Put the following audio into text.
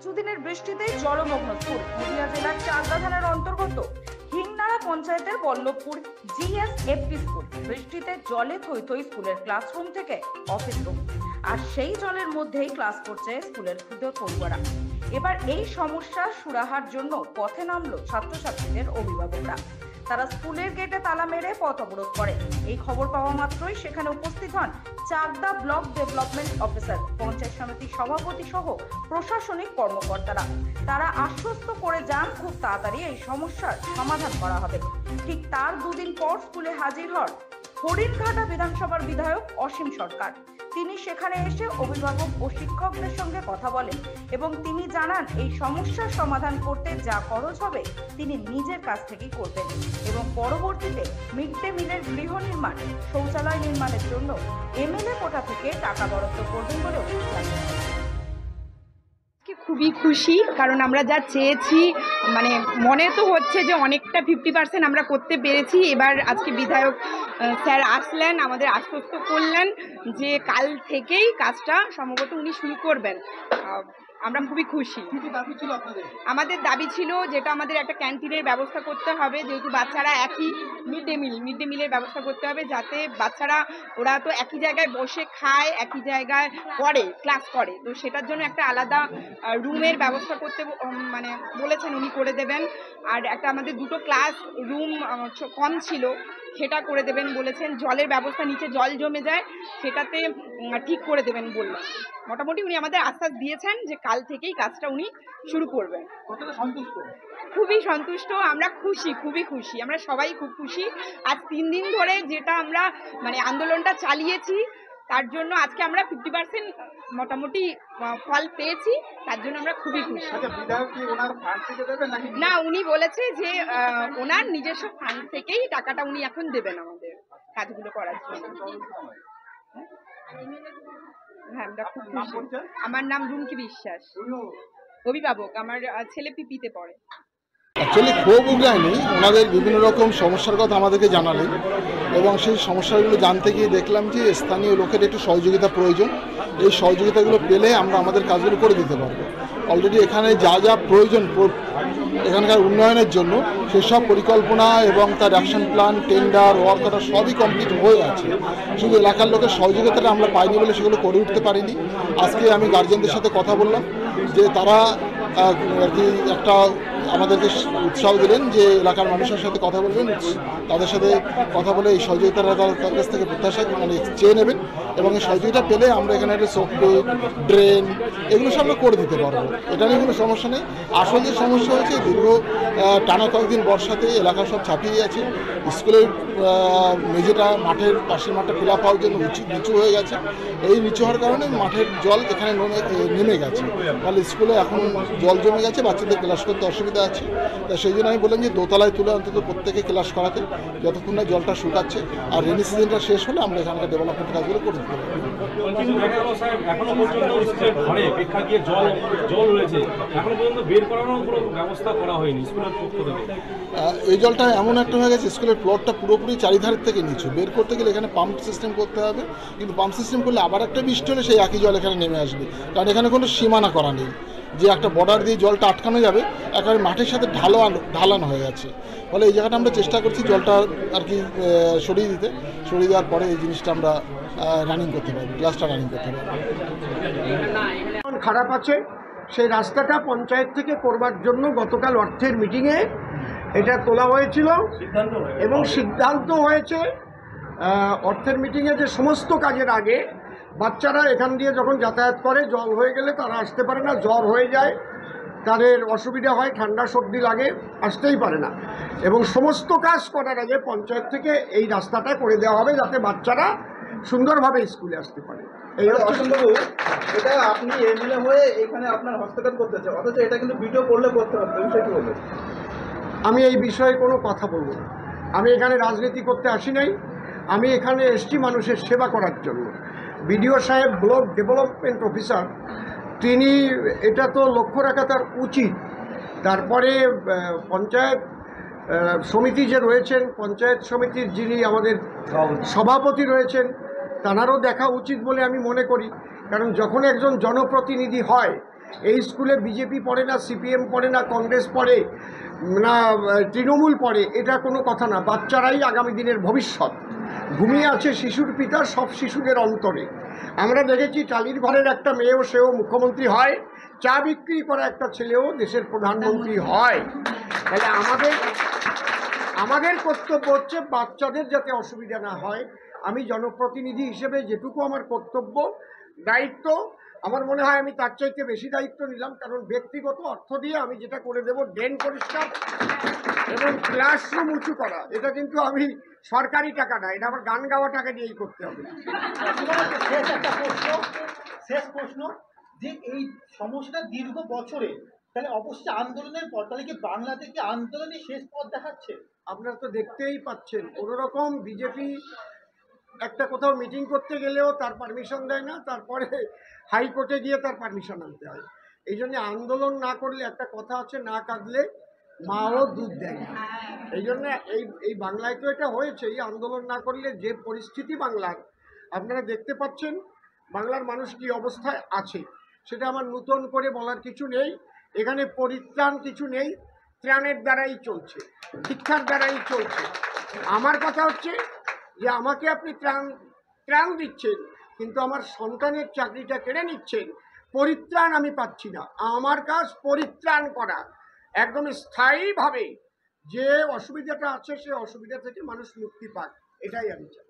কিছুদিনের বৃষ্টিতেই জলমগ্ন স্কুল। নদিয়া জেলার চাকদা থানার অন্তর্গত হিংনাড়া পঞ্চায়েতের বল্লভপুর জিএসএফপি স্কুল। বৃষ্টিতে জলে থই থই স্কুলের ক্লাসরুম থেকে অফিস রুম, আর সেই জলের মধ্যেই ক্লাস করছে স্কুলের ক্ষুদ্র পড়ুয়ারা। এবার এই সমস্যার সুরাহার জন্য পথে নামলো ছাত্রছাত্রীদের অভিভাবকরা। তারা স্কুলের গেটে তালা মেরে পথ অবরোধ করে। এই খবর পাওয়া মাত্রই সেখানে উপস্থিত হন Chakdah block development officer, panchayat সমিতির সভাপতি সহ প্রশাসনিক কর্মকর্তারা। তারা আশ্বস্ত করে যান খুব তাড়াতাড়ি এই সমস্যার সমাধান করা হবে। ঠিক তার দুদিন পর স্কুলে হাজির হন হরিণঘাটা বিধানসভার বিধায়ক অসীম সরকার। তিনি সেখানে এসে অভিভাবক ও শিক্ষকদের সঙ্গে কথা বলেন এবং তিনি জানান এই সমস্যার সমাধান করতে যা খরচ হবে তিনি নিজের কাছ থেকেই করবেন এবং পরবর্তীতে মিড ডে মিলের গৃহ নির্মাণ, শৌচালয় নির্মাণের জন্য এমএলএ কোটা থেকে টাকা বরাদ্দ করবেন বলেও জানিয়েছেন। খুবই খুশি, কারণ আমরা যা চেয়েছি মানে মনে তো হচ্ছে যে অনেকটা 50% আমরা করতে পেরেছি। এবার আজকে বিধায়ক স্যার আসলেন, আমাদের আশ্বস্ত করলেন যে কাল থেকেই কাজটা সম্ভবত উনি শুরু করবেন। আমরা খুবই খুশি। আমাদের দাবি ছিল যেটা আমাদের একটা ক্যান্টিনের ব্যবস্থা করতে হবে, যেহেতু বাচ্চারা একই মিড ডে মিলের ব্যবস্থা করতে হবে, যাতে বাচ্চারা ওরা তো একই জায়গায় বসে খায়, একই জায়গায় পড়ে, ক্লাস করে, তো সেটার জন্য একটা আলাদা রুমের ব্যবস্থা করতে মানে বলেছেন উনি, করে দেবেন। আর একটা আমাদের দুটো ক্লাস রুম কম ছিল, সেটা করে দেবেন বলেছেন। জলের ব্যবস্থা, নিচে জল জমে যায়, সেটাতে ঠিক করে দেবেন বললেন। মোটামুটি উনি আমাদের আশ্বাস দিয়েছেন যে কাল থেকেই কাজটা উনি শুরু করবেন। খুবই সন্তুষ্ট, আমরা খুশি, খুবই খুশি, আমরা সবাই খুব খুশি। আজ 3 দিন ধরে যেটা আমরা মানে আন্দোলনটা চালিয়েছি, তার জন্য আজকে আমরা 50% মোটামুটি ফল পেয়েছি, তার জন্য আমরা খুবই খুশি। না, উনি বলেছে যে ওনার নিজস্ব ফান্ড থেকেই টাকাটা উনি এখন দেবেন আমাদের কাজগুলো করার জন্য। হ্যাঁ, আমরা খুব খুশি। আমার নাম রুমকি বিশ্বাস, অভিভাবক, আমার ছেলে পিপিতে পড়ে। অ্যাকচুয়ালি ক্ষোভ উগলায়নি, ওনাদের বিভিন্ন রকম সমস্যার কথা আমাদেরকে জানালেন এবং সেই সমস্যাগুলো জানতে গিয়ে দেখলাম যে স্থানীয় লোকের একটু সহযোগিতা প্রয়োজন। এই সহযোগিতাগুলো পেলে আমরা আমাদের কাজগুলো করে দিতে পারবো। অলরেডি এখানে যা যা প্রয়োজন এখানকার উন্নয়নের জন্য সেসব পরিকল্পনা এবং তার action plan, tender, work order সবই কমপ্লিট হয়ে আছে। শুধু এলাকার লোকের সহযোগিতাটা আমরা পাইনি বলে সেগুলো করে উঠতে পারিনি। আজকে আমি গার্জেনদের সাথে কথা বললাম যে তারা আর কি একটা আমাদেরকে উৎসাহ দিলেন যে এলাকার মানুষের সাথে কথা বলবেন, তাদের সাথে কথা বলে এই সহযোগিতাটা তার কাছ থেকে প্রত্যাশা মানে চেয়ে নেবেন এবং এই সহযোগিতা পেলে আমরা এখানে একটা সোপেট, ড্রেন এগুলো সব আমরা করে দিতে পারবো। এটা নিয়ে কোনো সমস্যা নেই। আসল যে সমস্যা হচ্ছে দীর্ঘ টানা কয়েকদিন বর্ষাতে এলাকা সব ছাপিয়ে গেছে। স্কুলের মেঝেটা, মাঠের পাশের মাঠটা ফিল আপ হওয়ার জন্য নিচু হয়ে গেছে। এই নিচু হওয়ার কারণে মাঠের জল এখানে নেমে গেছে, ফলে স্কুলে এখন জল জমে গেছে, বাচ্চাদের ক্লাস করতে অসুবিধা আছে। তা সেই জন্য আমি বললাম যে দোতলায় তুলে অন্তত প্রত্যেকে ক্লাস করাতে, যতক্ষণ না জলটা শুকাচ্ছে। আর রেনি সিজনটা শেষ হলে আমরা এখানকার ডেভেলপমেন্ট কাজগুলো করে দিতে পারবো। এই জলটা এমন একটা হয়ে গেছে, স্কুলের প্লটটা পুরোপুরি চারিধারের থেকে নিচু, বের করতে গেলে এখানে পাম্প সিস্টেম করতে হবে। কিন্তু পাম্প সিস্টেম করলে আবার একটা বৃষ্টি হলে সেই একই জল এখানে নেমে আসবে, কারণ এখানে কোনো সীমানা করা নেই যে একটা বর্ডার দিয়ে জলটা আটকানো যাবে, একেবারে মাঠের সাথে ঢালানো হয়ে গেছে। ফলে এই জায়গাটা আমরা চেষ্টা করছি জলটা আর কি সরিয়ে দেওয়ার পরে এই জিনিসটা আমরা রানিং করতে পারবো, ক্লাসটা রানিং করতে পারবো। খারাপ আছে, সেই রাস্তাটা পঞ্চায়েত থেকে করবার জন্য গতকাল অর্থের মিটিংয়ে এটা তোলা হয়েছিল এবং সিদ্ধান্ত হয়েছে অর্থের মিটিংয়ে যে সমস্ত কাজের আগে বাচ্চারা এখান দিয়ে যখন যাতায়াত করে জল হয়ে গেলে তারা আসতে পারে না, জ্বর হয়ে যায়, তাদের অসুবিধা হয়, ঠান্ডা সর্দি লাগে, আসতেই পারে না। এবং সমস্ত কাজ করার আগে পঞ্চায়েত থেকে এই রাস্তাটা করে দেওয়া হবে যাতে বাচ্চারা সুন্দরভাবে স্কুলে আসতে পারে। এই অসম্ভব, এটা আপনি এমএলএ হয়ে এখানে আপনার হস্তক্ষেপ করতেছে, অথচ এটা কিন্তু ভিডিও করলে করতে পারতো, বিষয় কি বলবেন? আমি এই বিষয়ে কোনো কথা বলবো না। আমি এখানে রাজনীতি করতে আসি নাই, আমি এখানে এসছি মানুষের সেবা করার জন্য। বিডিও সাহেব ব্লক ডেভেলপমেন্ট অফিসার, তিনি এটা তো লক্ষ্য রাখা তার উচিত। তারপরে পঞ্চায়েত সমিতি যে রয়েছেন, পঞ্চায়েত সমিতির যিনি আমাদের সভাপতি রয়েছেন, তাঁরও দেখা উচিত বলে আমি মনে করি। কারণ যখন একজন জনপ্রতিনিধি হয় এই স্কুলে বিজেপি পড়ে না, সিপিএম পড়ে না, কংগ্রেস পড়ে না, তৃণমূল পড়ে, এটা কোনো কথা না। বাচ্চারাই আগামী দিনের ভবিষ্যৎ। ঘুমিয়ে আছে শিশুর পিতা সব শিশুদের অন্তরে। আমরা দেখেছি টালির ঘরের একটা মেয়েও সেও মুখ্যমন্ত্রী হয়, চা বিক্রি করা একটা ছেলেও দেশের প্রধানমন্ত্রী হয়। তাহলে আমাদের কর্তব্য হচ্ছে বাচ্চাদের যাতে অসুবিধা না হয়। আমি জনপ্রতিনিধি হিসেবে যেটুকু আমার কর্তব্য, দায়িত্ব, আমার মনে হয় আমি তার চাইতে বেশি দায়িত্ব নিলাম। কারণ ব্যক্তিগত অর্থ দিয়ে আমি যেটা করে দেবো ড্রেন পরিষ্কার এবং ক্লাসরুম উঁচু করা, এটা কিন্তু আমি সরকারি টাকা না, এটা আমার গান গাওয়া টাকা দিয়েই করতে হবে। শেষ প্রশ্ন, যে এই সমস্যাটা দীর্ঘ বছরে, তাহলে অবশ্যই আন্দোলনের পর তাহলে কি বাংলা থেকে আন্দোলনের শেষ পথ দেখাচ্ছে? আপনারা তো দেখতেই পাচ্ছেন কোনো রকম বিজেপি একটা কোথাও মিটিং করতে গেলেও তার পারমিশন দেয় না, তারপরে হাইকোর্টে গিয়ে তার পারমিশন আনতে হয়। এই জন্য আন্দোলন না করলে, একটা কথা আছে, না কাঁদলে মাও দুধ দেয় না। এই জন্য এই বাংলায় তো এটা হয়েছে, এই আন্দোলন না করলে যে পরিস্থিতি বাংলার আপনারা দেখতে পাচ্ছেন, বাংলার মানুষ কি অবস্থায় আছে সেটা আমার নতুন করে বলার কিছু নেই। এখানে পরিত্রাণ কিছু নেই, ত্রাণের দ্বারাই চলছে, শিক্ষার দ্বারাই চলছে। আমার কথা হচ্ছে যে আমাকে আপনি ত্রাণ দিচ্ছেন, কিন্তু আমার সন্তানের চাকরিটা কেড়ে নিচ্ছেন, পরিত্রাণ আমি পাচ্ছি না। আমার কাজ পরিত্রাণ করা, একদম স্থায়ীভাবে যে অসুবিধাটা আছে সে অসুবিধা থেকে মানুষ মুক্তি পাক, এটাই আমি চাই।